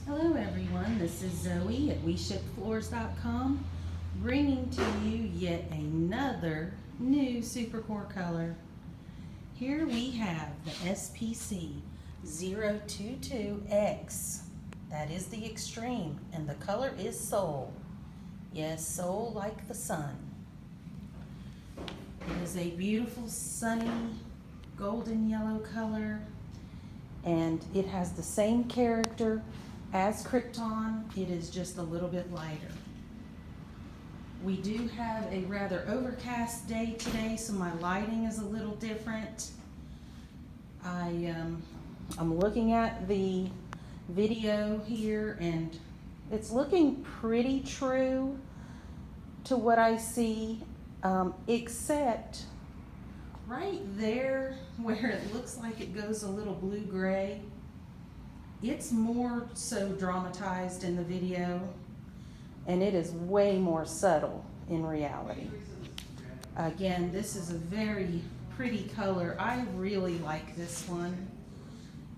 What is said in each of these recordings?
Hello everyone, this is Zoe at WeShipFloors.com bringing to you yet another new SUPERCore color. Here we have the SPC022X. That is the extreme, and the color is Sol. Yes, Sol like the sun. It is a beautiful sunny golden yellow color, and it has the same character as Krypton. It is just a little bit lighter. We do have a rather overcast day today, so my lighting is a little different. I'm looking at the video here, and it's looking pretty true to what I see, except right there where it looks like it goes a little blue-gray. It's more so dramatized in the video, and it is way more subtle in reality. Again, this is a very pretty color. I really like this one.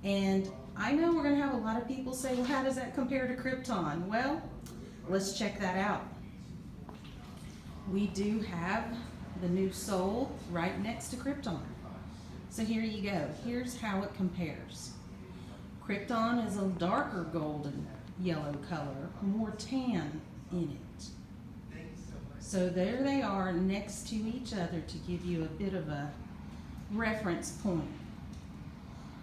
And I know we're going to have a lot of people say, well, how does that compare to Krypton? Well, let's check that out. We do have the new Sol right next to Krypton. So here you go. Here's how it compares. Krypton is a darker golden yellow color, more tan in it. So there they are next to each other to give you a bit of a reference point.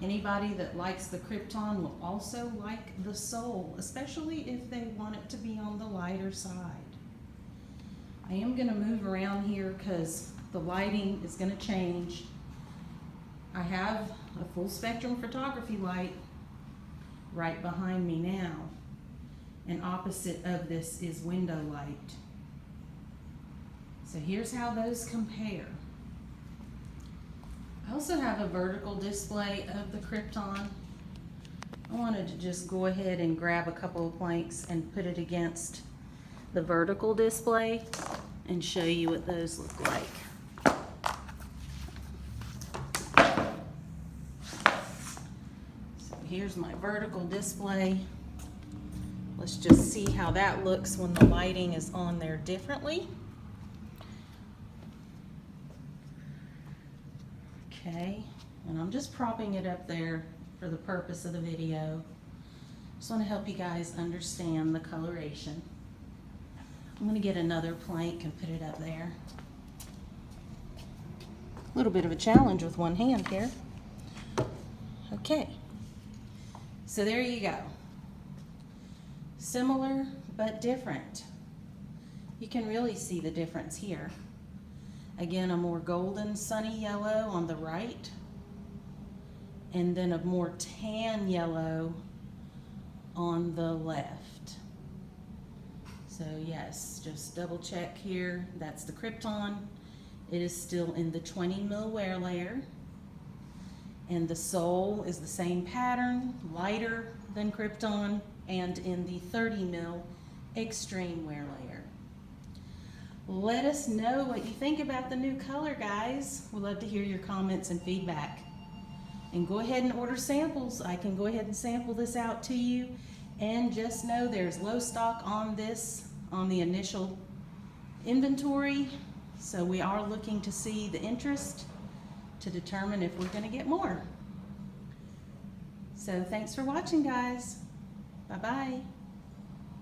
Anybody that likes the Krypton will also like the Sol, especially if they want it to be on the lighter side. I am going to move around here because the lighting is going to change. I have a full spectrum photography light right behind me now, and opposite of this is window light. So here's how those compare. I also have a vertical display of the Krypton. I wanted to just go ahead and grab a couple of planks and put it against the vertical display and show you what those look like. Here's my vertical display. Let's just see how that looks when the lighting is on there differently. Okay, and I'm just propping it up there for the purpose of the video. Just want to help you guys understand the coloration. I'm going to get another plank and put it up there. A little bit of a challenge with one hand here. Okay. So there you go. Similar but different. You can really see the difference here. Again, a more golden sunny yellow on the right, and then a more tan yellow on the left. So yes, just double check here. That's the Krypton. It is still in the 20 mil wear layer. And the Sol is the same pattern, lighter than Krypton, and in the 30 mil extreme wear layer. Let us know what you think about the new color, guys. We'd love to hear your comments and feedback. And go ahead and order samples. I can go ahead and sample this out to you. And just know there's low stock on this on the initial inventory. So we are looking to see the interest to determine if we're going to get more. So thanks for watching, guys. Bye-bye.